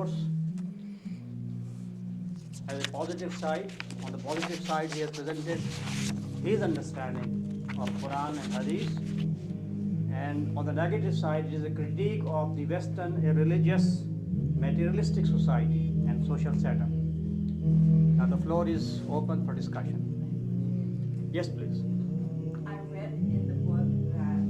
course, has a positive side. On the positive side, he has presented his understanding of Quran and Hadith. And on the negative side, it is a critique of the Western religious, materialistic society and social setup. Now the floor is open for discussion. Yes, please. I read in the book that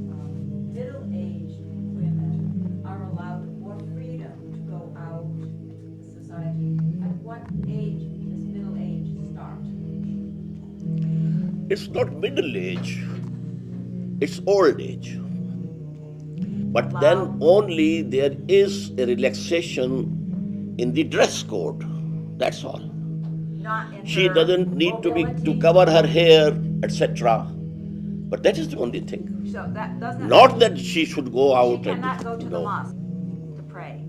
middle-aged women are allowed more freedom to go out into society. At what age does middle age start? It's not middle age, it's old age. But then only there is a relaxation in the dress code. That's all. Not in She her doesn't need to mobility. cover her hair, etc. But that is the only thing. So that doesn't. Not that she should go out She cannot go to the no. mosque to pray.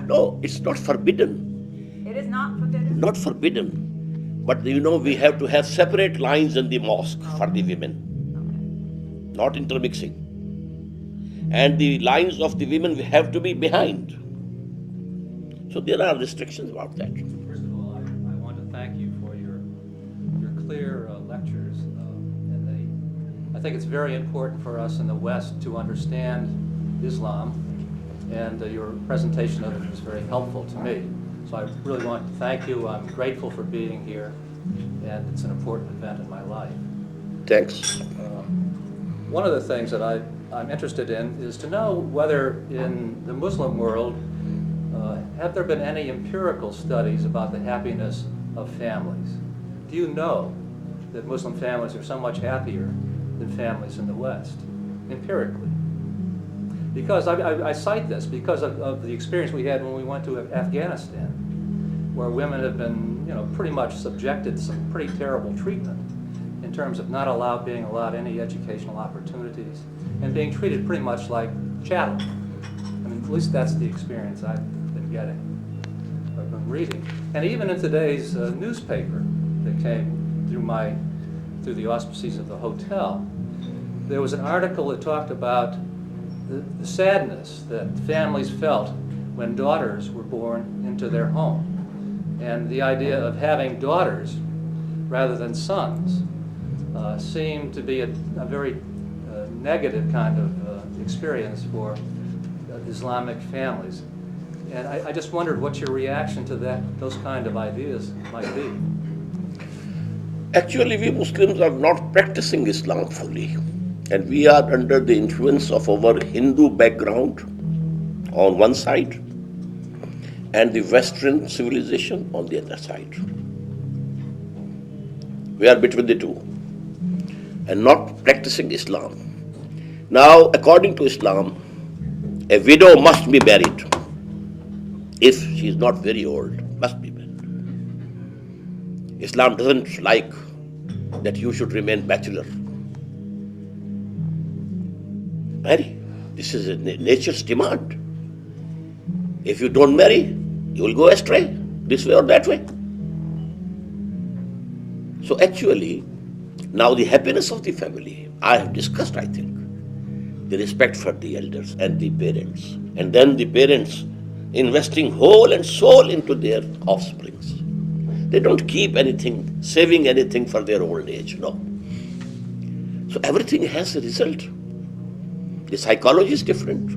No, it's not forbidden. It is not forbidden. Not forbidden. But we have to have separate lines in the mosque for the women. Not intermixing. And the lines of the women have to be behind. So there are restrictions about that. First of all, I want to thank you for your clear lectures, and I think it's very important for us in the West to understand Islam, and your presentation of it was very helpful to me. So I really want to thank you. I'm grateful for being here, and it's an important event in my life. Thanks. One of the things that I'm interested in is to know whether in the Muslim world, have there been any empirical studies about the happiness of families? Do you know that Muslim families are so much happier than families in the West, empirically? Because I cite this because of the experience we had when we went to Afghanistan, where women have been, pretty much subjected to some pretty terrible treatment in terms of not being allowed any educational opportunities and being treated pretty much like chattel. I mean, at least that's the experience I've been getting, I've been reading. And even in today's newspaper that came through the auspices of the hotel, there was an article that talked about the sadness that families felt when daughters were born into their home. And the idea of having daughters rather than sons seemed to be a very negative kind of experience for Islamic families. And I just wondered what your reaction to those kind of ideas might be. Actually, we Muslims are not practicing Islam fully. And we are under the influence of our Hindu background on one side and the Western civilization on the other side. We are between the two and not practicing Islam. Now, according to Islam, a widow must be married. If she is not very old, must be married. Islam doesn't like that you should remain bachelor. Marry. This is nature's demand. If you don't marry, you will go astray, this way or that way. So actually, now the happiness of the family, I have discussed, I think, the respect for the elders and the parents. And then the parents investing whole and soul into their offsprings. They don't keep anything, saving anything for their old age, no. So everything has a result. The psychology is different.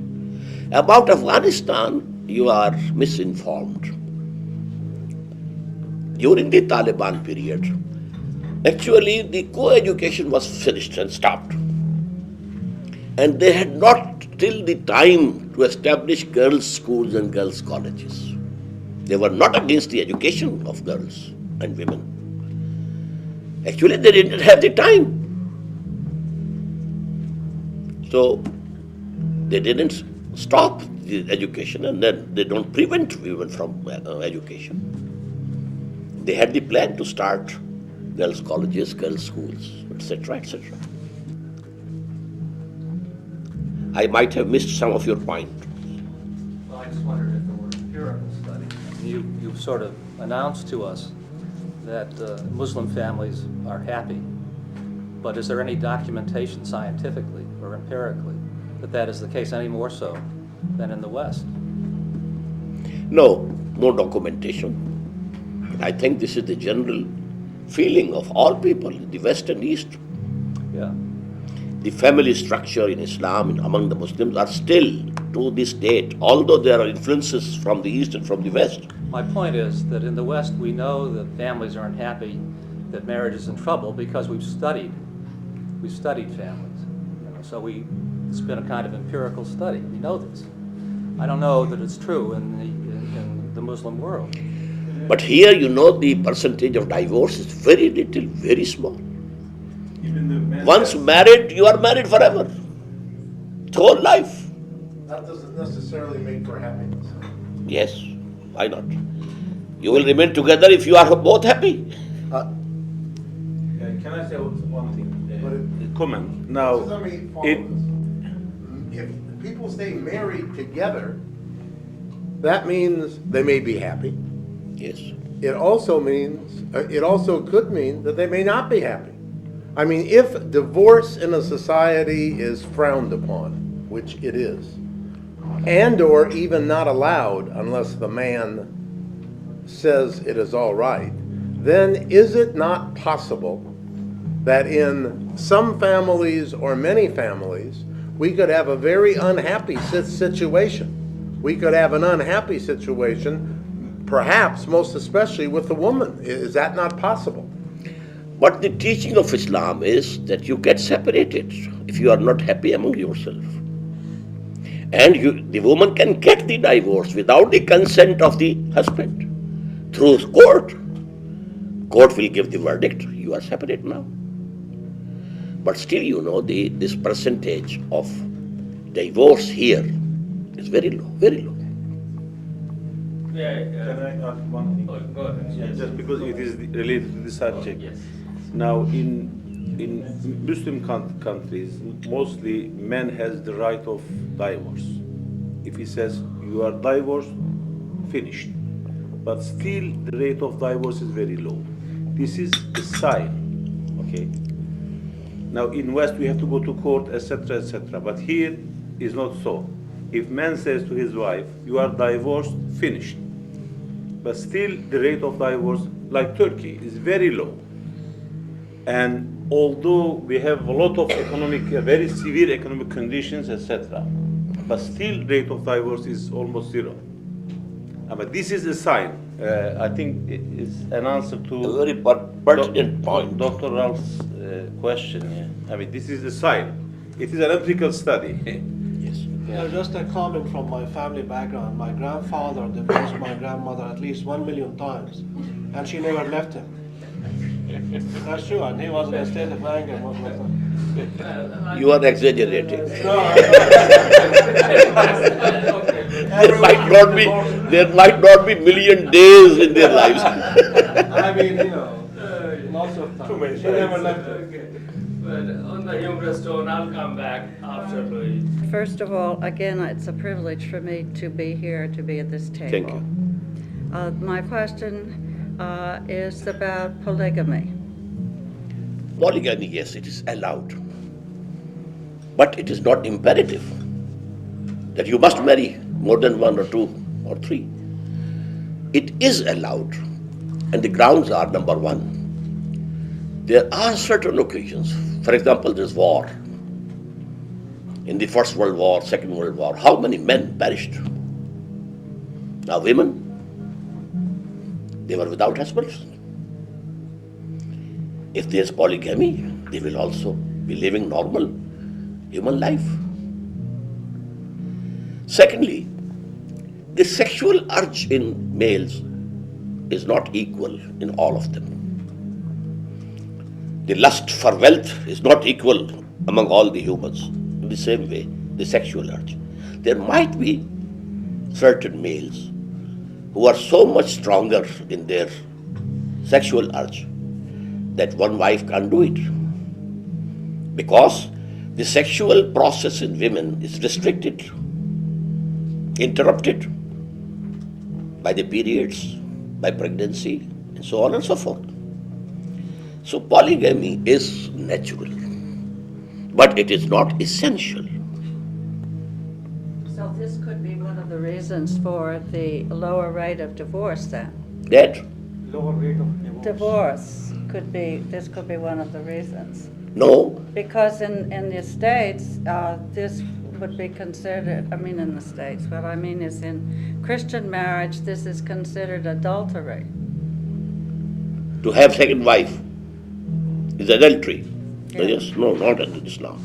About Afghanistan, you are misinformed. During the Taliban period, actually the co-education was finished and stopped. And they had not till the time to establish girls' schools and girls' colleges. They were not against the education of girls and women. Actually, they didn't have the time. So they didn't stop the education, and then they don't prevent women from education. They had the plan to start girls' colleges, girls' schools, etc., etc. I might have missed some of your point. Well, I just wondered if there were empirical studies. You sort of announced to us that Muslim families are happy, but is there any documentation scientifically or empirically that is the case any more so than in the West? No, more documentation. But I think this is the general feeling of all people in the West and East. Yeah. The family structure in Islam and among the Muslims are still, to this date, although there are influences from the East and from the West. My point is that in the West, we know that families are unhappy, that marriage is in trouble because we've studied families. So it's been a kind of empirical study. We know this. I don't know that it's true in the Muslim world. But here, the percentage of divorce is very little, very small. Once married, you are married forever. Whole life. That doesn't necessarily make for happiness. Yes, why not? You will remain together if you are both happy. Can I say one thing? Comment. Now, Now, let me follow it, this. If people stay married together, that means they may be happy. Yes. It also could mean that they may not be happy. I mean, if divorce in a society is frowned upon, which it is, and or even not allowed unless the man says it is all right, then is it not possible that in some families or many families, we could have a very unhappy situation? We could have an unhappy situation, perhaps most especially with the woman. Is that not possible? But the teaching of Islam is that you get separated if you are not happy among yourself. And the woman can get the divorce without the consent of the husband through court. Court will give the verdict. You are separate now. But still, this percentage of divorce here is very low, very low. can I add one thing? Go ahead. Yes. Just because it is related to the subject. Yes. Now, in Muslim countries, mostly men has the right of divorce. If he says you are divorced, finished. But still, the rate of divorce is very low. This is a sign, okay? Now, in West, we have to go to court, etc., etc. But here is not so. If man says to his wife, you are divorced, finished. But still, the rate of divorce, like Turkey, is very low. And although we have a lot of very severe economic conditions, etc., but still rate of divorce is almost zero. But this is a sign. I think it is an answer to A very pertinent point. Dr. Ralph's question. Yeah. I mean, this is a sign. It is an empirical study. Yes. Just a comment from my family background. My grandfather divorced my grandmother at least 1 million times, and she never left him. That's true, and he was in a state of anger. You are exaggerating. No, There might not be million days in their lives. I mean, lots of times. She never left him. Okay. But on the humorous tone, I'll come back after Louis. First of all, again, it's a privilege for me to be here, to be at this table. Thank you. My question is about polygamy. Polygamy, yes, it is allowed. But it is not imperative that you must marry more than one or two or three. It is allowed. And the grounds are, number one, there are certain occasions. For example, there's war. In the First World War, Second World War, how many men perished? Now women, they were without husbands. If there's polygamy, they will also be living normal human life. Secondly, the sexual urge in males is not equal in all of them. The lust for wealth is not equal among all the humans. In the same way, the sexual urge. There might be certain males who are so much stronger in their sexual urge that one wife can't do it. Because the sexual process in women is restricted, interrupted by the periods, by pregnancy, and so on and so forth. So polygamy is natural, but it is not essential. So this could be one of the the reasons for the lower rate of divorce then. That? Lower rate of Divorce could be, this could be one of the reasons. No. Because in the States, this would be considered, I mean in the States, what I mean is in Christian marriage, this is considered adultery. To have second wife is adultery. Yeah. Yes, no, not under Islam.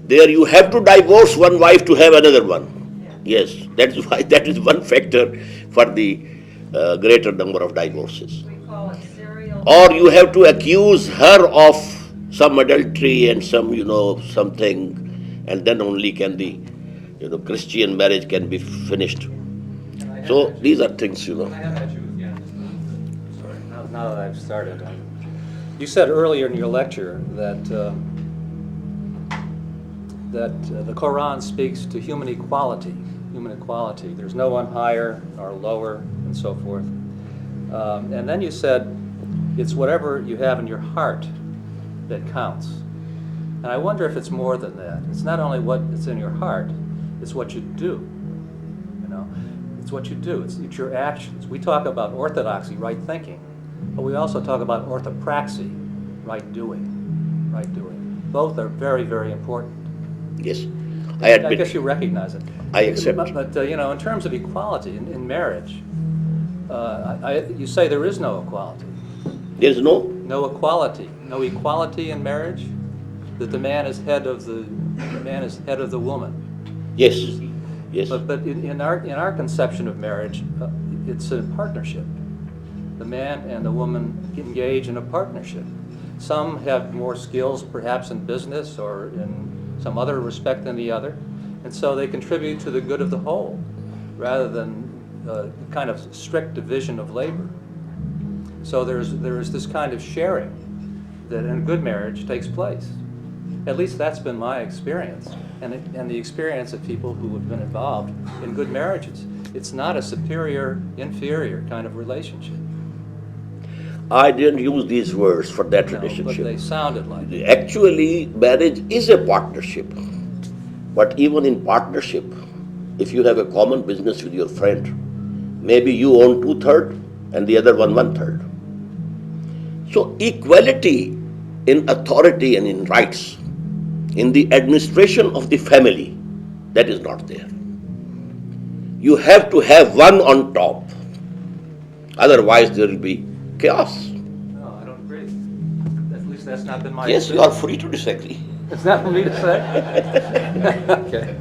There you have to divorce one wife to have another one. Yes, that is why that is one factor for the greater number of divorces. We call it serial. Or you have to accuse her of some adultery and some, something, and then only can the, Christian marriage can be finished. So these are things, I have met you again. Sorry, now that I've started. You said earlier in your lecture that the Quran speaks to human equality. There's no one higher or lower, and so forth. And then you said it's whatever you have in your heart that counts. And I wonder if it's more than that. It's not only what is in your heart, it's what you do. It's what you do. It's your actions. We talk about orthodoxy, right thinking, but we also talk about orthopraxy, right doing. Both are very, very important. Yes, I admit. I guess you recognize it. I accept. But in terms of equality in marriage, you say there is no equality. There is no? No equality in marriage. That the man is head of the woman. Yes. Yes. But in our conception of marriage, it's a partnership. The man and the woman engage in a partnership. Some have more skills, perhaps in business or in some other respect than the other, and so they contribute to the good of the whole, rather than kind of strict division of labor. So there is this kind of sharing that in a good marriage takes place. At least that's been my experience, and the experience of people who have been involved in good marriages. It's not a superior-inferior kind of relationship. I didn't use these words for that No, relationship. but they sounded like it. Actually, marriage is a partnership. But even in partnership, if you have a common business with your friend, maybe you own 2/3 and the other one 1/3. So equality in authority and in rights, in the administration of the family, that is not there. You have to have one on top. Otherwise there will be chaos. No, I don't agree. At least that's not been my Yes, you are free to disagree. It's not for me to say? Okay.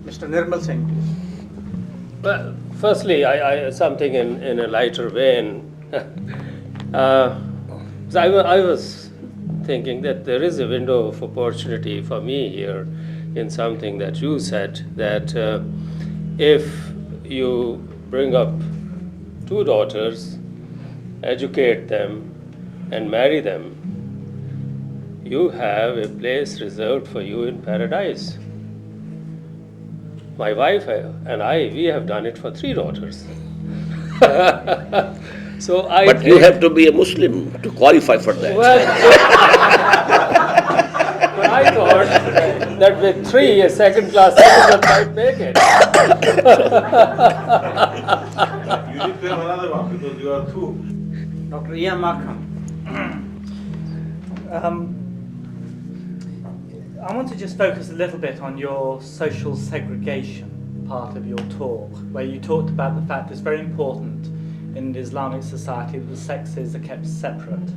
Mr. Nirmal Singh. Well, firstly, I something in a lighter vein. So I was thinking that there is a window of opportunity for me here in something that you said, that if you bring up 2 daughters, educate them, and marry them, you have a place reserved for you in paradise. My wife and I, we have done it for 3 daughters. So But you have to be a Muslim to qualify for that. Well, but I thought that with 3, a second-class citizen might make it. You need to have another one because you are 2. Dr. Ian Markham. I want to just focus a little bit on your social segregation part of your talk, where you talked about the fact it's very important in the Islamic society that the sexes are kept separate.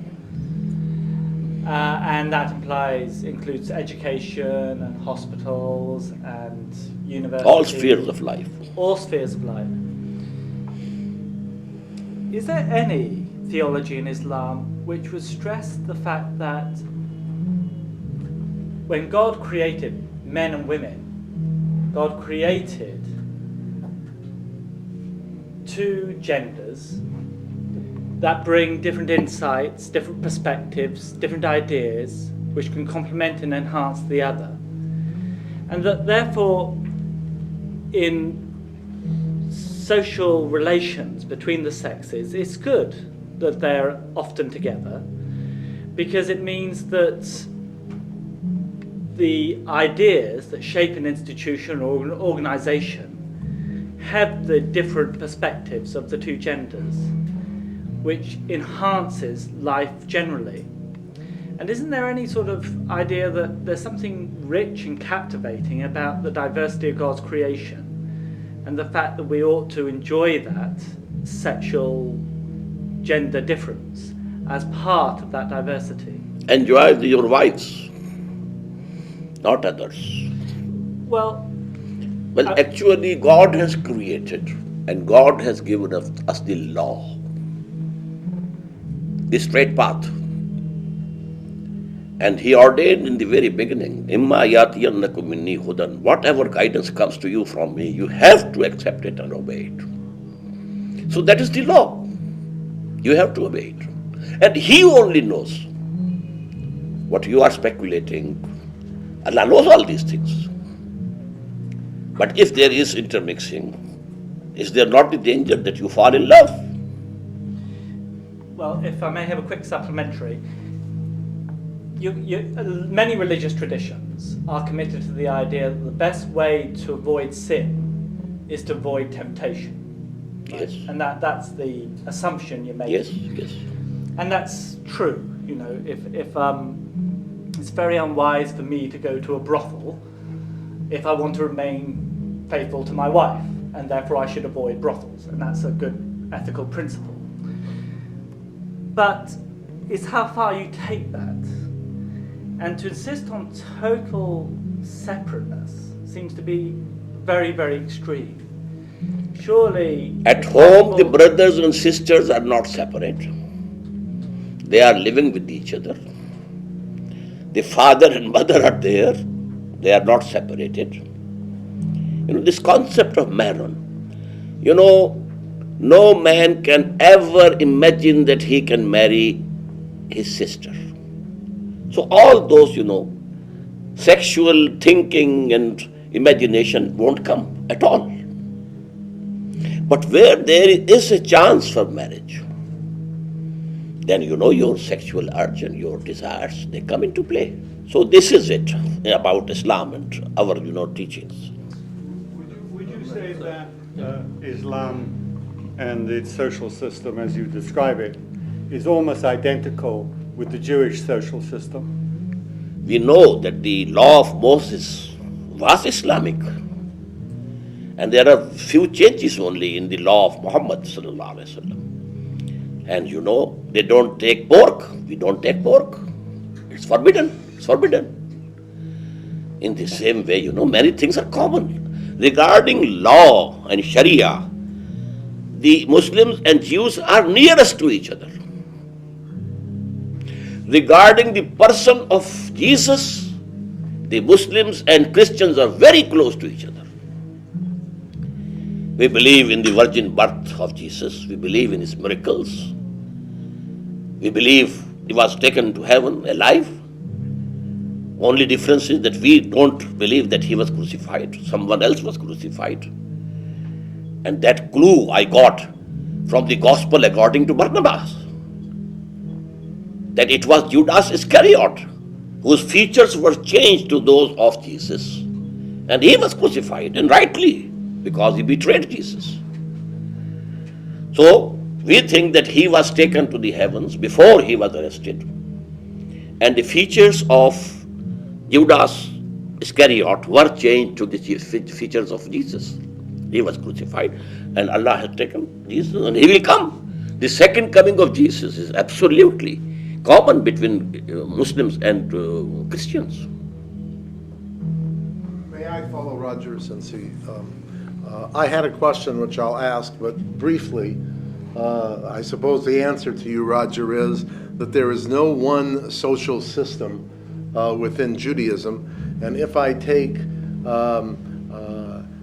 And that includes education and hospitals and universities. All spheres of life. All spheres of life. Is there any theology in Islam which would stress the fact that when God created men and women, God created 2 genders that bring different insights, different perspectives, different ideas, which can complement and enhance the other. And that therefore, in social relations between the sexes, it's good that they're often together, because it means that the ideas that shape an institution or an organization have the different perspectives of the two genders, which enhances life generally. And isn't there any sort of idea that there's something rich and captivating about the diversity of God's creation, and the fact that we ought to enjoy that sexual gender difference as part of that diversity? Enjoy your wives, not others. Well, Actually, God has created and God has given us the law, the straight path. And He ordained in the very beginning, Imma yatiyannakum minni hudan, whatever guidance comes to you from me, you have to accept it and obey it. So that is the law. You have to obey it. And He only knows what you are speculating. Allah knows all these things. But if there is intermixing, is there not the danger that you fall in love? well, if I may have a quick supplementary, many religious traditions are committed to the idea that the best way to avoid sin is to avoid temptation. Right? Yes. And that's the assumption you're making. Yes, yes. And that's true. You know, if it's very unwise for me to go to a brothel if I want to remain faithful to my wife, and therefore I should avoid brothels, and that's a good ethical principle. But it's how far you take that. And to insist on total separateness seems to be very, very extreme. Surely... At home, the brothers and sisters are not separate. They are living with each other. The father and mother are there. They are not separated. You know, this concept of marriage, you know, no man can ever imagine that he can marry his sister. So all those, you know, sexual thinking and imagination won't come at all. But where there is a chance for marriage, then you know your sexual urge and your desires, they come into play. So this is it about Islam and our, you know, teachings. Would you say that Islam and its social system, as you describe it, is almost identical with the Jewish social system? We know that the law of Moses was Islamic. And there are few changes only in the law of Muhammad sallallahu alaihi wasallam. And you know, they don't take pork. We don't take pork. It's forbidden. It's forbidden. In the same way, you know, many things are common. Regarding law and Sharia, the Muslims and Jews are nearest to each other. Regarding the person of Jesus, the Muslims and Christians are very close to each other. We believe in the virgin birth of Jesus. We believe in his miracles. We believe he was taken to heaven alive. Only difference is that we don't believe that he was crucified. Someone else was crucified. And that clue I got from the gospel according to Barnabas, that it was Judas Iscariot whose features were changed to those of Jesus. And he was crucified, and rightly, because he betrayed Jesus. So, we think that he was taken to the heavens before he was arrested. And the features of Judas Iscariot were changed to the features of Jesus. He was crucified, and Allah has taken Jesus, and he will come. The second coming of Jesus is absolutely common between Muslims and Christians. May I follow Roger, since he... I had a question which I'll ask, but briefly, I suppose the answer to you, Roger, is that there is no one social system within Judaism. And if I take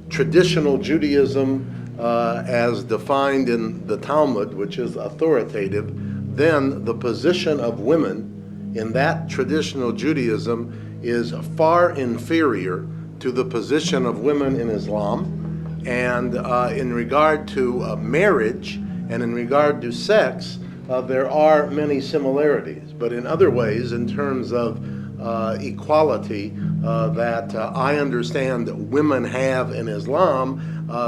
traditional Judaism as defined in the Talmud, which is authoritative, then the position of women in that traditional Judaism is far inferior to the position of women in Islam. And in regard to marriage and in regard to sex, there are many similarities. But in other ways, in terms of equality that I understand that women have in Islam,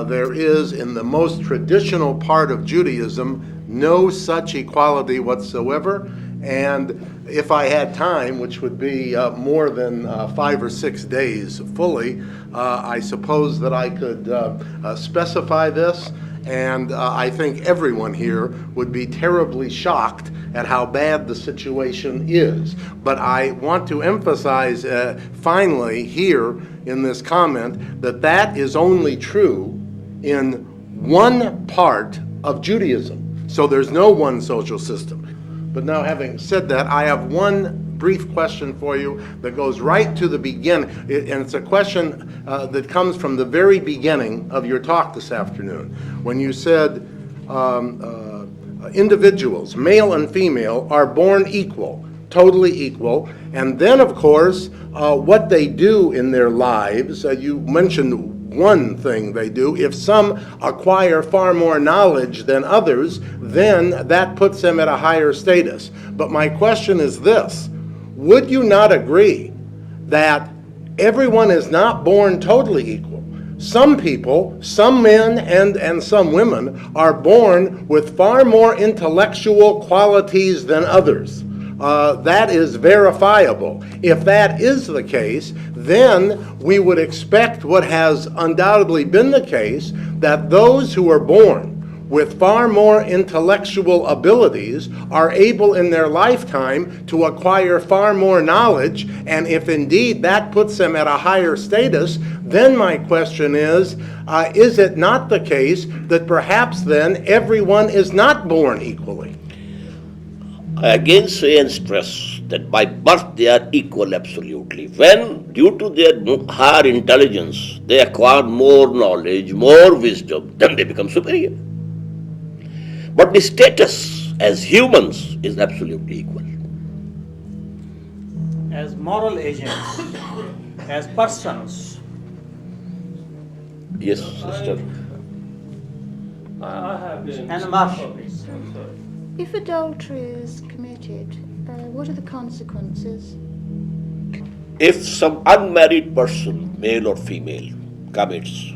there is in the most traditional part of Judaism no such equality whatsoever. And if I had time, which would be more than 5 or 6 days fully, I suppose that I could specify this. And I think everyone here would be terribly shocked at how bad the situation is. But I want to emphasize finally here in this comment that that is only true in one part of Judaism. So there's no one social system. But now, having said that, I have one brief question for you that goes right to the beginning, and it's a question that comes from the very beginning of your talk this afternoon, when you said individuals, male and female, are born equal, totally equal, and then, of course, what they do in their lives, you mentioned one thing they do. If some acquire far more knowledge than others, then that puts them at a higher status. But my question is this: would you not agree that everyone is not born totally equal? Some people, some men and some women, are born with far more intellectual qualities than others. That is verifiable. If that is the case, then we would expect what has undoubtedly been the case, that those who are born with far more intellectual abilities are able in their lifetime to acquire far more knowledge, and if indeed that puts them at a higher status, then my question is it not the case that perhaps then everyone is not born equally? I again say and stress that by birth they are equal absolutely. When, due to their higher intelligence, they acquire more knowledge, more wisdom, then they become superior. But the status as humans is absolutely equal. As moral agents, as persons. Yes, sister. I have been... And Marsh. If adultery is committed, what are the consequences? If some unmarried person, male or female, commits,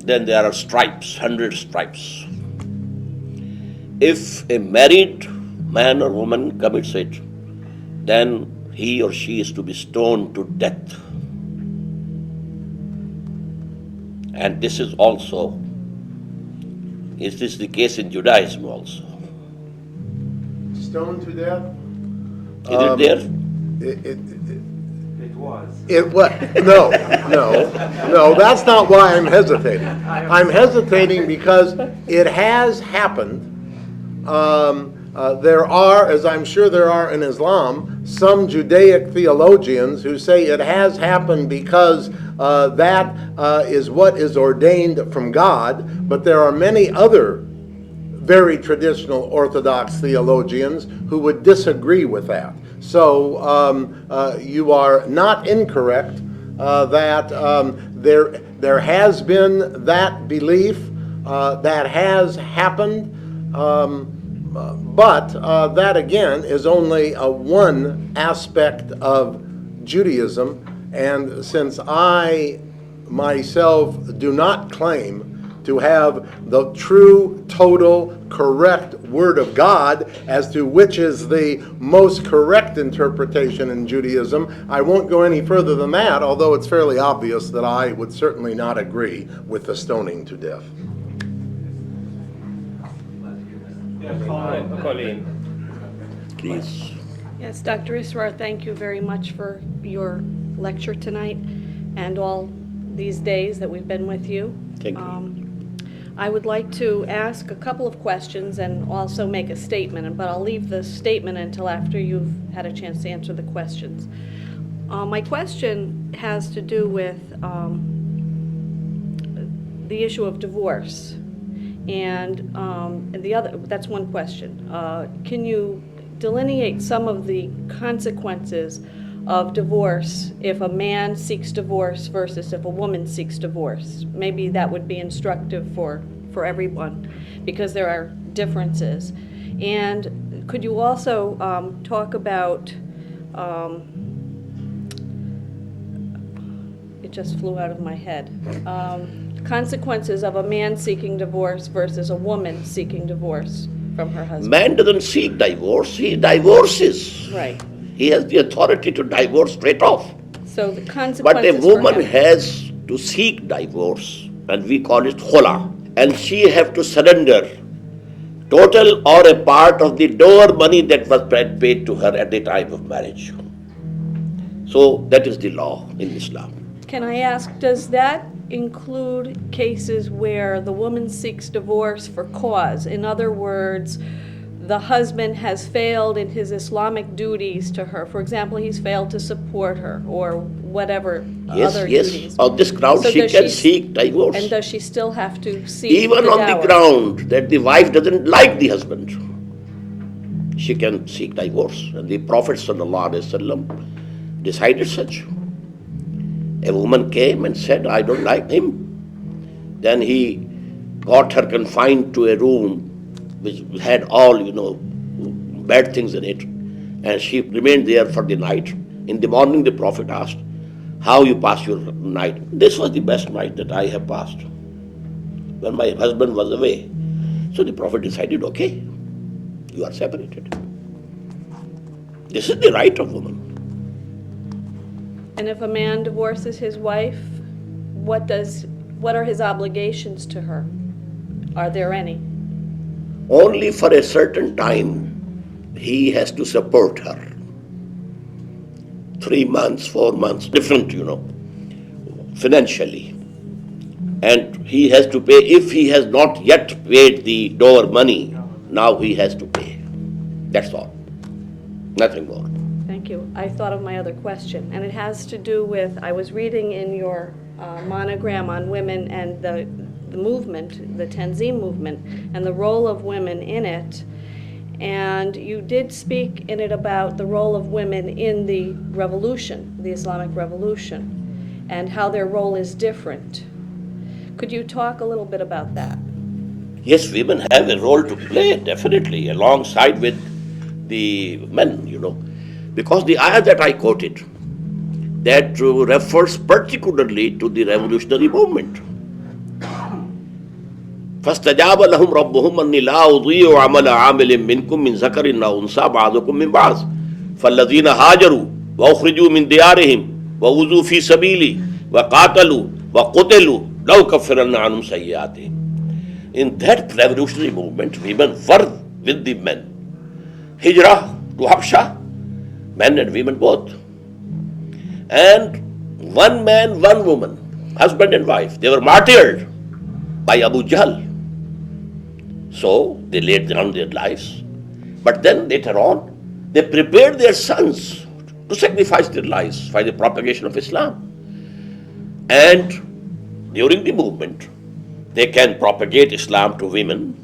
then there are stripes, 100 stripes. If a married man or woman commits it, then he or she is to be stoned to death. And this is the case in Judaism also. Stoned to death? Is it there? It was. No, that's not why I'm hesitating. I'm hesitating because it has happened. There are, as I'm sure there are in Islam, some Judaic theologians who say it has happened because that is what is ordained from God, but there are many other very traditional Orthodox theologians who would disagree with that. So you are not incorrect that there has been that belief that has happened, but that again is only one aspect of Judaism, and since I myself do not claim to have the true, total, correct Word of God as to which is the most correct interpretation in Judaism, I won't go any further than that, although it's fairly obvious that I would certainly not agree with the stoning to death. Colleen. Please. Yes, Dr. Israr, thank you very much for your lecture tonight and all these days that we've been with you. Thank you. I would like to ask a couple of questions and also make a statement, but I'll leave the statement until after you've had a chance to answer the questions. My question has to do with the issue of divorce. And the other, that's one question. Can you delineate some of the consequences of divorce if a man seeks divorce versus if a woman seeks divorce? Maybe that would be instructive for everyone, because there are differences. And could you also talk about just flew out of my head. Consequences of a man seeking divorce versus a woman seeking divorce from her husband. Man doesn't seek divorce, he divorces. Right. He has the authority to divorce straight off. So the consequences But a for woman him- has to seek divorce, and we call it khula. And she have to surrender total or a part of the door money that was paid to her at the time of marriage. So that is the law in Islam. Can I ask, does that include cases where the woman seeks divorce for cause? In other words, the husband has failed in his Islamic duties to her. For example, he's failed to support her or whatever other Yes. duties. On this ground, So she does can seek divorce. And does she still have to seek Even the on dower? the ground that the wife doesn't like the husband, she can seek divorce. And the Prophet ﷺ decided such. A woman came and said, I don't like him. Then he got her confined to a room which had all, bad things in it. And she remained there for the night. In the morning, the Prophet asked, how you pass your night? This was the best night that I have passed, when my husband was away. So the Prophet decided, okay, you are separated. This is the right of woman. And if a man divorces his wife, what are his obligations to her? Are there any? Only for a certain time, he has to support her. 3 months, 4 months, different, financially. And he has to pay, if he has not yet paid the door money, now he has to pay. That's all. Nothing more. Thank you. I thought of my other question, and it has to do with, I was reading in your monogram on women and the movement, the Tanzim movement, and the role of women in it. And you did speak in it about the role of women in the revolution, the Islamic revolution, and how their role is different. Could you talk a little bit about that? Yes, women have a role to play, definitely, alongside with the men, Because the ayah that I quoted, that refers particularly to the revolutionary movement. فَاسْتَجَابَ لَهُمْ رَبُّهُمْ أَنِّي لَا أُضِيعُ عَمَلَ عَامِلٍ مِّنكُم مِّن ذَكَرٍ أَوْ أُنثَىٰ بَعْضُكُم مِّن بَعْضٍ فَالَّذِينَ هَاجَرُوا وَأُخْرِجُوا مِن دِيَارِهِمْ وَأُوذُوا فِي سَبِيلِي وَقَاتَلُوا وَقُتِلُوا لَأُكَفِّرَنَّ عَنْهُمْ سَيِّئَاتِهِمْ. In that revolutionary movement, women were with the men. Hijrah to Habsha, men and women both. And one man, one woman, husband and wife, they were martyred by Abu Jahl. So they laid down their lives. But then later on, they prepared their sons to sacrifice their lives for the propagation of Islam. And during the movement, they can propagate Islam to women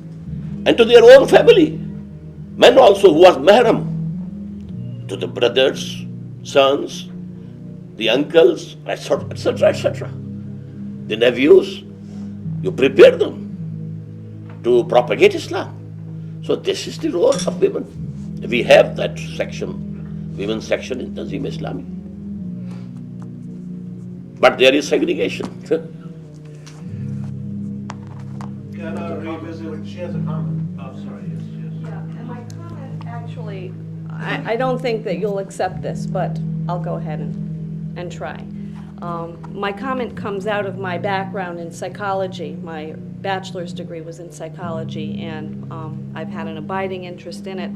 and to their own family. Men also who was mahram, to the brothers, sons, the uncles, etc., etc. The nephews, you prepare them to propagate Islam. So this is the role of women. We have that section, women's section in Tanzim Islami. But there is segregation. Can I revisit? She has a comment. Oh, sorry, yes. Yeah, and my comment actually, I don't think that you'll accept this, but I'll go ahead and try. My comment comes out of my background in psychology. My bachelor's degree was in psychology, and I've had an abiding interest in it.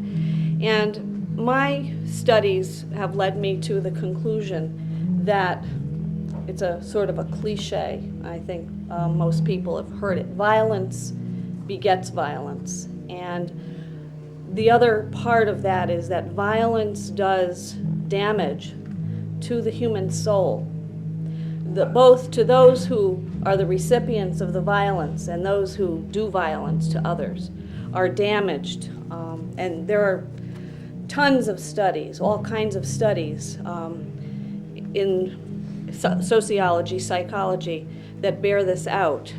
And my studies have led me to the conclusion that it's a sort of a cliche. I think most people have heard it. Violence begets violence. And the other part of that is that violence does damage to the human soul, both to those who are the recipients of the violence and those who do violence to others are damaged. And there are tons of studies, all kinds of studies in sociology, psychology, that bear this out.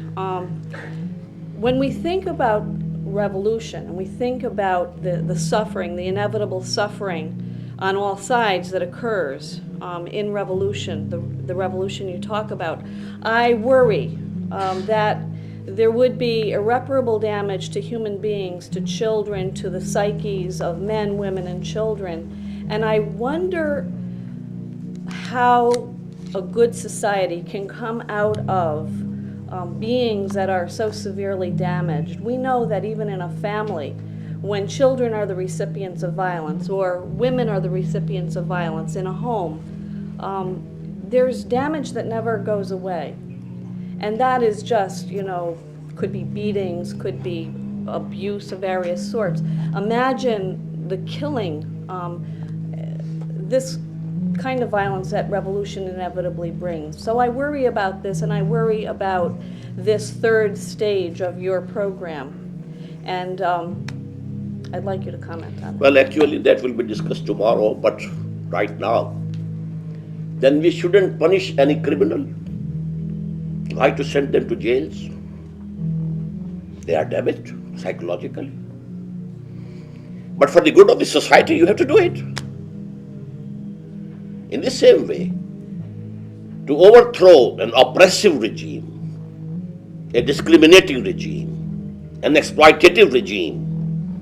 When we think about revolution and we think about the suffering, the inevitable suffering on all sides that occurs in revolution, the revolution you talk about, I worry that there would be irreparable damage to human beings, to children, to the psyches of men, women, and children. And I wonder how a good society can come out of beings that are so severely damaged. We know that even in a family, when children are the recipients of violence or women are the recipients of violence in a home, there's damage that never goes away. And that is just, could be beatings, could be abuse of various sorts. Imagine the killing, this kind of violence that revolution inevitably brings. So I worry about this, and I worry about this third stage of your program. And I'd like you to comment on that. Well, actually, that will be discussed tomorrow, but right now, then we shouldn't punish any criminal. Why to send them to jails? They are damaged psychologically. But for the good of the society, you have to do it. In the same way, to overthrow an oppressive regime, a discriminating regime, an exploitative regime,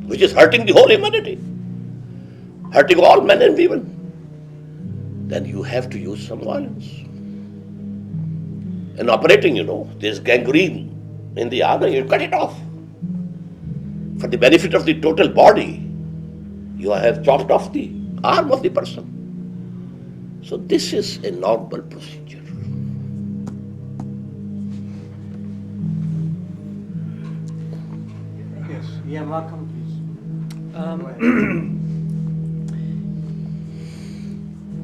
which is hurting the whole humanity, hurting all men and women, then you have to use some violence. And operating, there's gangrene in the arm, you cut it off. For the benefit of the total body, you have chopped off the arm of the person. So this is a normal procedure. Yes, yeah, Malcolm, please.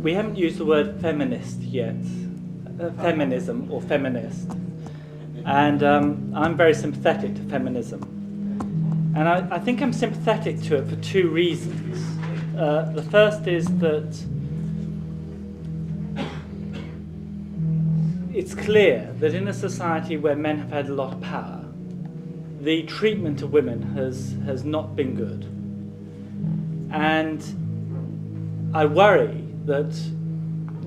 We haven't used the word feminist yet, feminism or feminist, and I'm very sympathetic to feminism. And I think I'm sympathetic to it for two reasons. The first is that it's clear that in a society where men have had a lot of power, the treatment of women has not been good. And I worry that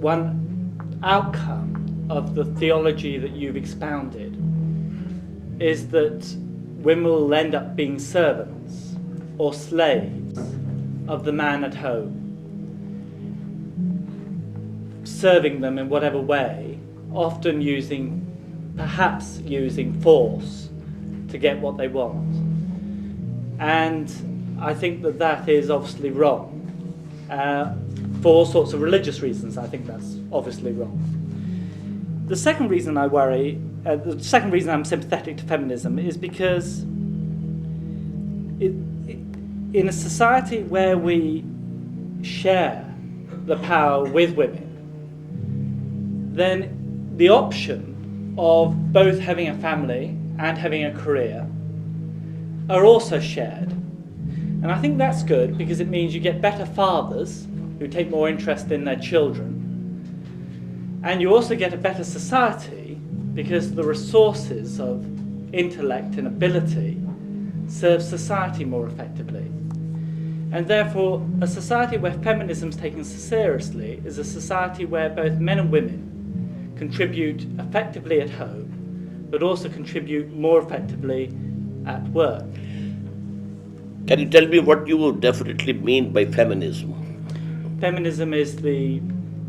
one outcome of the theology that you've expounded is that women will end up being servants or slaves of the man at home, serving them in whatever way, often perhaps using force to get what they want. And I think that is obviously wrong. For all sorts of religious reasons, I think that's obviously wrong. The second reason I worry, the second reason I'm sympathetic to feminism is because in a society where we share the power with women, then the option of both having a family and having a career are also shared. And I think that's good because it means you get better fathers who take more interest in their children. And you also get a better society because the resources of intellect and ability serve society more effectively. And therefore, a society where feminism is taken seriously is a society where both men and women contribute effectively at home, but also contribute more effectively at work. Can you tell me what you would definitely mean by feminism? Feminism is the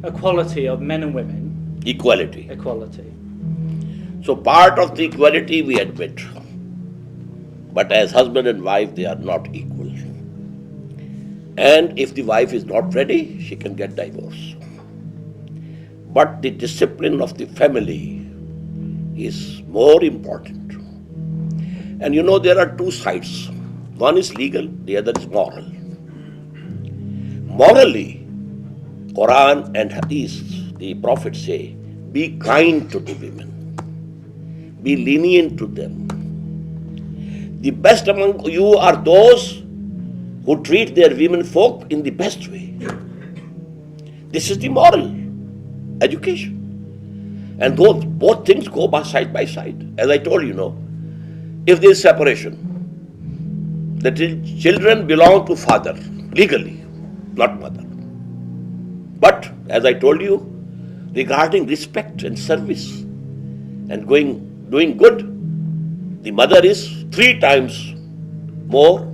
equality of men and women. Equality. Equality. So part of the equality we admit, but as husband and wife they are not equal. And if the wife is not ready, she can get divorced. But the discipline of the family is more important. And there are two sides. One is legal, the other is moral. Morally, Quran and Hadith, the prophets say, be kind to the women. Be lenient to them. The best among you are those who treat their women folk in the best way. This is the moral education. And both things go side by side. As I told you, if there is separation, the children belong to father, legally, not mother. But, as I told you, regarding respect and service and doing good, the mother is 3 times more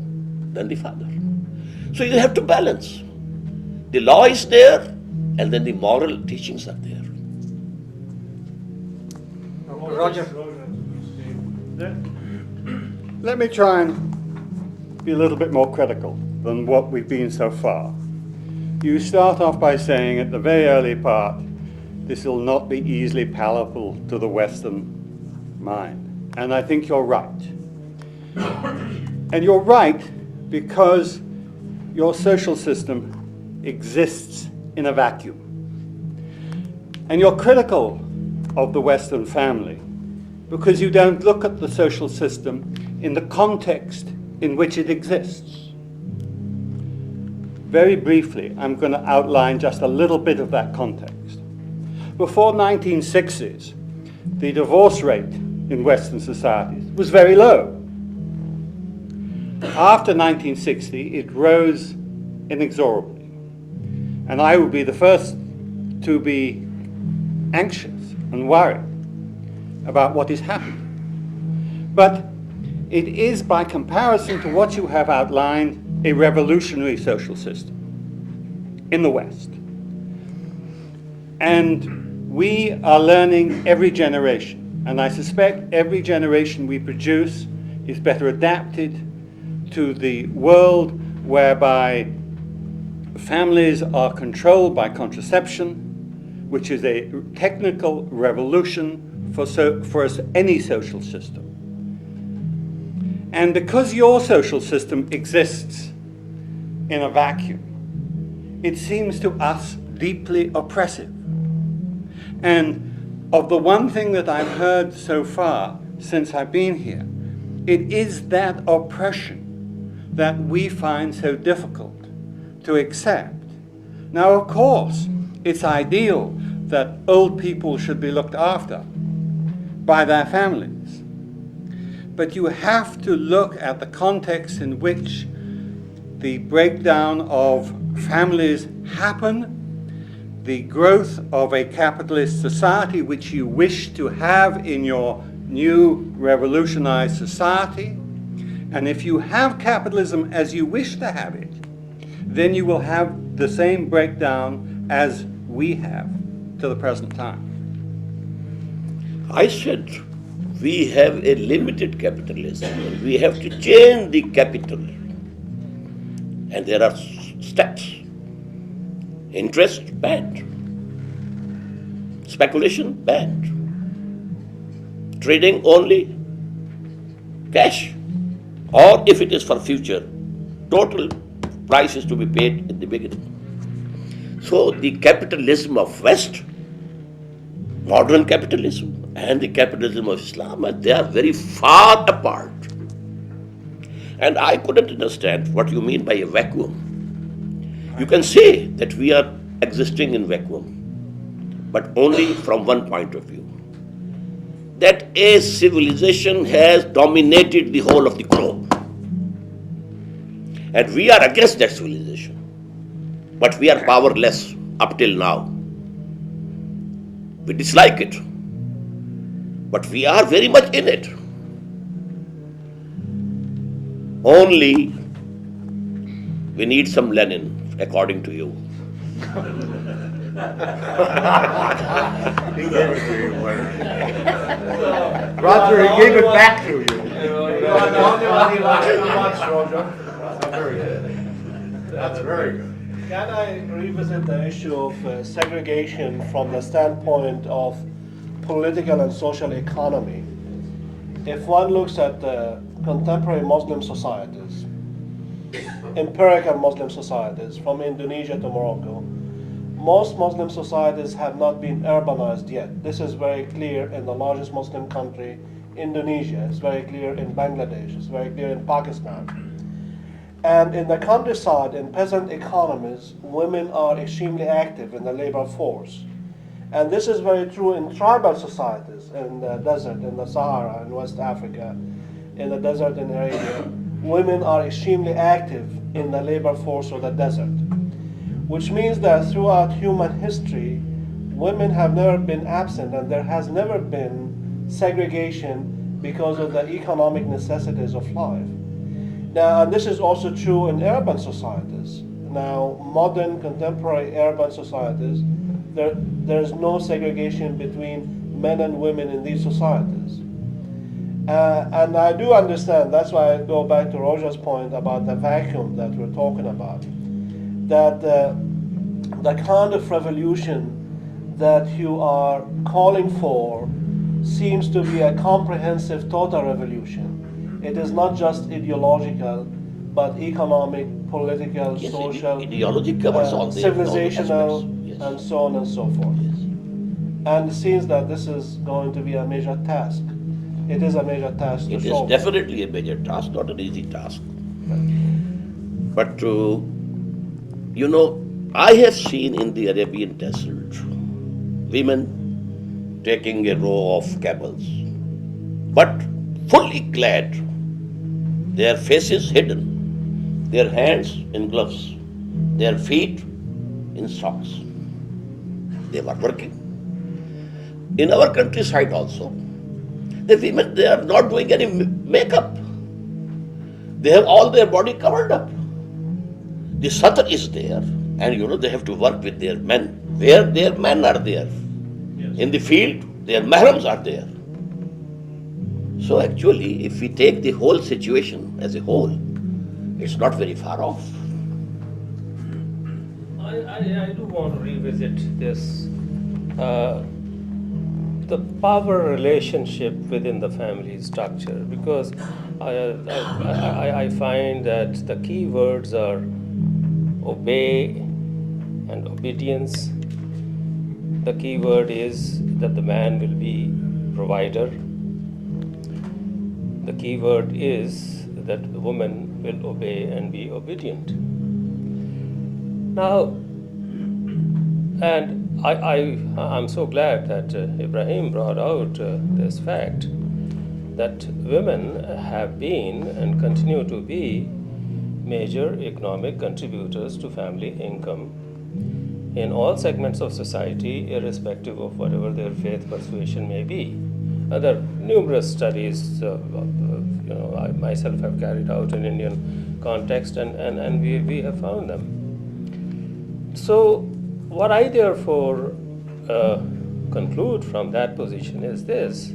than the father. So you have to balance. The law is there, and then the moral teachings are there. Roger. Let me try and be a little bit more critical than what we've been so far. You start off by saying at the very early part, this will not be easily palatable to the Western mind. And I think you're right. And you're right because your social system exists in a vacuum. And you're critical of the Western family because you don't look at the social system in the context in which it exists. Very briefly, I'm going to outline just a little bit of that context. Before 1960s, the divorce rate in Western societies was very low. After 1960, it rose inexorably. And I would be the first to be anxious and worried about what is happening. But it is, by comparison to what you have outlined, a revolutionary social system in the West. And we are learning every generation. And I suspect every generation we produce is better adapted to the world whereby families are controlled by contraception, which is a technical revolution for any social system. And because your social system exists in a vacuum, it seems to us deeply oppressive. And of the one thing that I've heard so far since I've been here, it is that oppression that we find so difficult to accept. Now, of course, it's ideal that old people should be looked after by their families. But you have to look at the context in which the breakdown of families happen, the growth of a capitalist society which you wish to have in your new revolutionized society. And if you have capitalism as you wish to have it, then you will have the same breakdown as we have to the present time. I said we have a limited capitalism and we have to change the capital. And there are steps. Interest, banned. Speculation, banned. Trading only cash. Or if it is for future, total price is to be paid in the beginning. So the capitalism of West, modern capitalism, and the capitalism of Islam, they are very far apart. And I couldn't understand what you mean by a vacuum. You can say that we are existing in vacuum, but only from one point of view. That a civilization has dominated the whole of the globe. And we are against that civilization. But we are powerless up till now. We dislike it. But we are very much in it. Only we need some Lenin, according to you. He gave it to you, Roger, he gave it back to you. You are the only one he likes too much, Roger. That's very good. That's very good. Can I revisit the issue of segregation from the standpoint of political and social economy? If one looks at contemporary Muslim societies, empirical Muslim societies, from Indonesia to Morocco, most Muslim societies have not been urbanized yet. This is very clear in the largest Muslim country, Indonesia. It's very clear in Bangladesh. It's very clear in Pakistan. And in the countryside, in peasant economies, women are extremely active in the labor force. And this is very true in tribal societies, in the desert, in the Sahara, in West Africa, in the desert in Arabia. Women are extremely active in the labor force of the desert, which means that throughout human history, women have never been absent, and there has never been segregation because of the economic necessities of life. Now, and this is also true in urban societies. Now, modern contemporary urban societies, there's no segregation between men and women in these societies. And I do understand, that's why I go back to Roger's point about the vacuum that we're talking about, that the kind of revolution that you are calling for seems to be a comprehensive total revolution. It is not just ideological, but economic, political, Yes, social, ideology covers all the civilizational, aspects. Yes. and so on and so forth. Yes. And it seems that this is going to be a major task. It is a major task to It is solve. definitely a major task, not an easy task. But I have seen in the Arabian desert women taking a row of camels, but fully clad, their faces hidden, their hands in gloves, their feet in socks. They were working. In our countryside also, the women, they are not doing any makeup. They have all their body covered up. The satar is there, and they have to work with their men. Where their men are there. Yes. In the field, their mahrams are there. So actually, if we take the whole situation as a whole, it's not very far off. I do want to revisit this, the power relationship within the family structure, because I find that the key words are obey and obedience. The key word is that the man will be provider. The key word is that the woman will obey and be obedient. Now, and I'm so glad that Ibrahim brought out this fact that women have been and continue to be major economic contributors to family income in all segments of society, irrespective of whatever their faith persuasion may be. There are numerous studies I myself have carried out in Indian context, and we have found them. So what I therefore conclude from that position is this,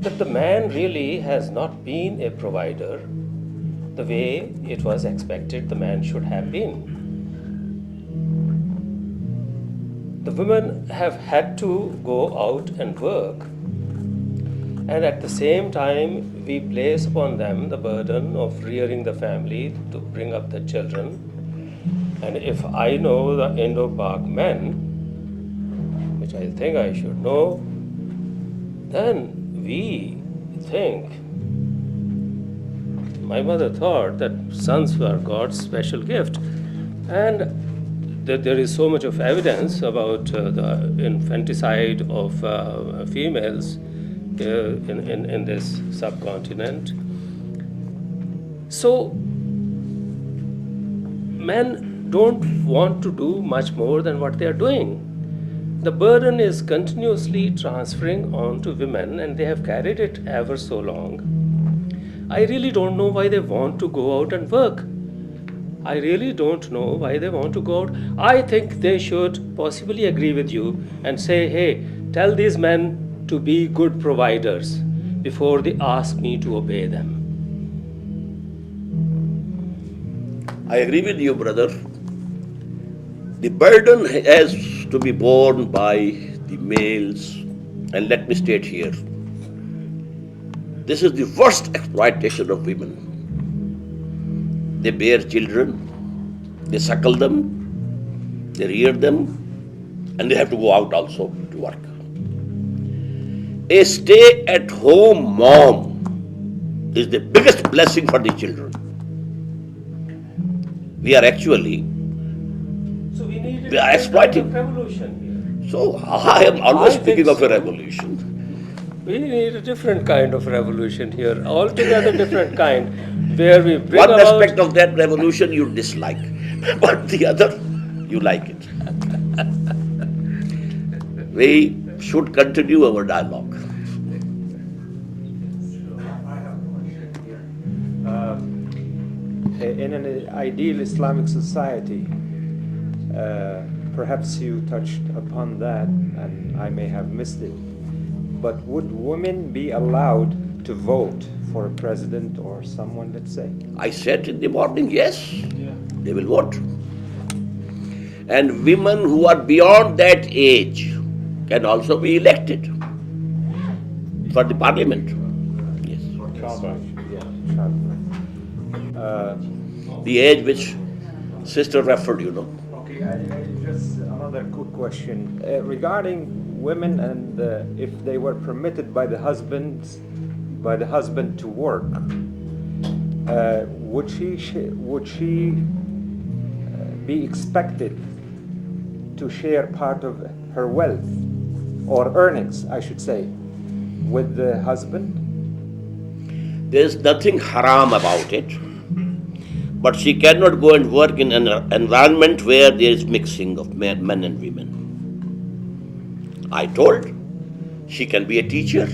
that the man really has not been a provider the way it was expected the man should have been. The women have had to go out and work, and at the same time we place upon them the burden of rearing the family to bring up the children. And if I know the Indo-Pak men, which I think I should know, then we think, my mother thought that sons were God's special gift, and that there is so much of evidence about the infanticide of females in this subcontinent. So men don't want to do much more than what they are doing. The burden is continuously transferring on to women, and they have carried it ever so long. I really don't know why they want to go out and work. I really don't know why they want to go out. I think they should possibly agree with you and say, hey, tell these men to be good providers before they ask me to obey them. I agree with you, brother. The burden has to be borne by the males, and let me state here, this is the worst exploitation of women. They bear children, they suckle them, they rear them, and they have to go out also to work. A stay-at-home mom is the biggest blessing for the children. We are actually we are exploiting. Revolution here. So I am always speaking of a revolution. We need a different kind of revolution here, altogether different kind, where we bring One about aspect of that revolution you dislike, but the other, you like it. we should continue our dialogue. In an ideal Islamic society, perhaps you touched upon that and I may have missed it, but would women be allowed to vote for a president or someone, let's say? I said in the morning, yes, they will vote. And women who are beyond that age can also be elected for the parliament. Yes. The age which sister referred, Okay, just another quick question. Regarding women and if they were permitted by the husband to work, would she be expected to share part of her wealth or earnings, I should say, with the husband? There's nothing haram about it, but she cannot go and work in an environment where there is mixing of men and women. I told she can be a teacher,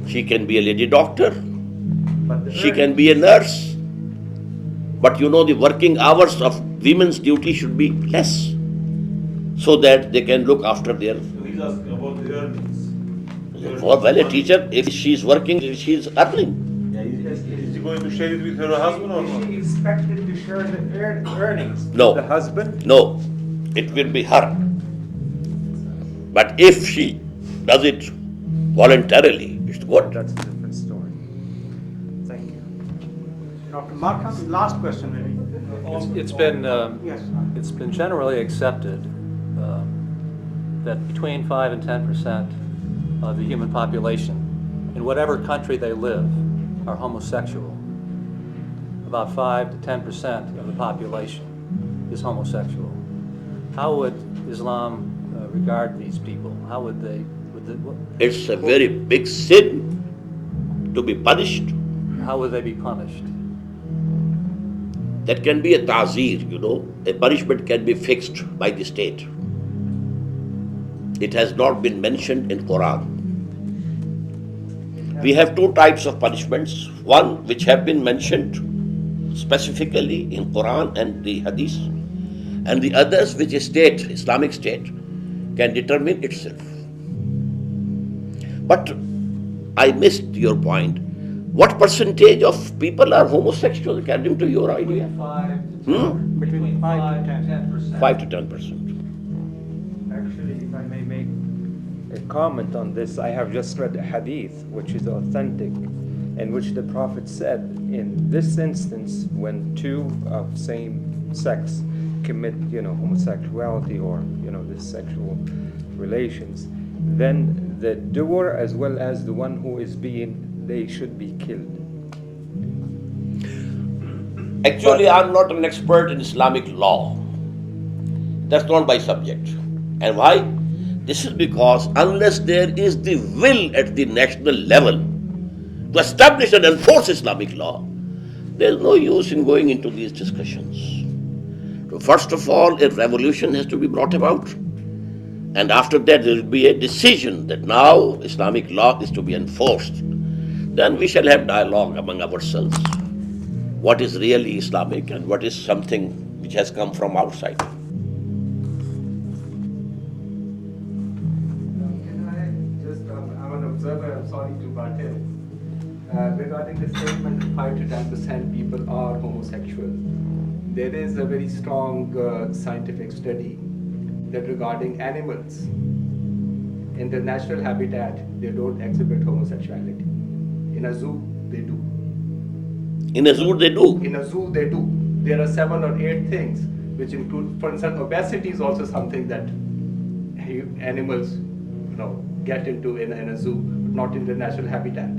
she can be a lady doctor, she can be a nurse, but the working hours of women's duty should be less so that they can look after their... He's asking about the earnings. Well, a teacher, if she's working, she's earning. Is she going to share it with her husband or not? Is she expected to share the earnings No. with the husband? No, it will be her. But if she does it voluntarily, it's good. That's a different story. Thank you. Dr. Markham, last question maybe. It's been Yes. it's been generally accepted that between 5 and 10% of the human population, in whatever country they live, are homosexual. About 5 to 10% of the population is homosexual. How would Islam regard these people? How would they? It's a very big sin to be punished. How would they be punished? That can be a ta'zir, A punishment can be fixed by the state. It has not been mentioned in Quran. We have two types of punishments. One which have been mentioned specifically in Quran and the Hadith, and the others which a state, Islamic state, can determine itself. But I missed your point. What percentage of people are homosexual according to your idea? Between 5 to 10%. 5 to 10%. Actually, if I may make a comment on this, I have just read a hadith which is authentic, in which the Prophet said, in this instance, when two of same sex commit, homosexuality or, this sexual relations, then the doer as well as the one who is they should be killed. Actually, I'm not an expert in Islamic law. That's not my subject. And why? This is because unless there is the will at the national level to establish and enforce Islamic law, there is no use in going into these discussions. So first of all, a revolution has to be brought about. And after that, there will be a decision that now Islamic law is to be enforced. Then we shall have dialogue among ourselves. What is really Islamic and what is something which has come from outside. I'm an observer, I'm sorry to butt in. Regarding the statement that 5 to 10% people are homosexual, there is a very strong scientific study that regarding animals, in their natural habitat, they don't exhibit homosexuality. In a zoo, they do. In a zoo, they do. In a zoo, they do. There are 7 or 8 things, which include, for instance, obesity is also something that animals, get into in a zoo, but not in their natural habitat.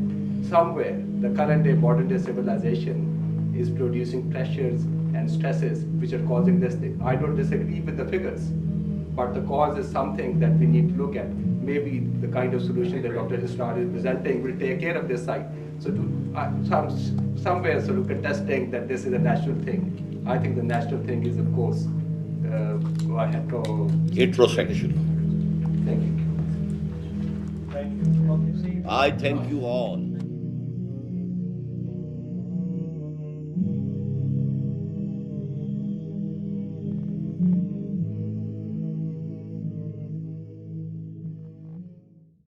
Somewhere, the current day, modern day civilization is producing pressures and stresses which are causing this thing. I don't disagree with the figures, but the cause is something that we need to look at. Maybe the kind of solution that Dr. Israr is presenting will take care of this side. So somewhere sort of contesting that this is a natural thing. I think the natural thing is, of course, heterosexual. Thank you. I thank you all.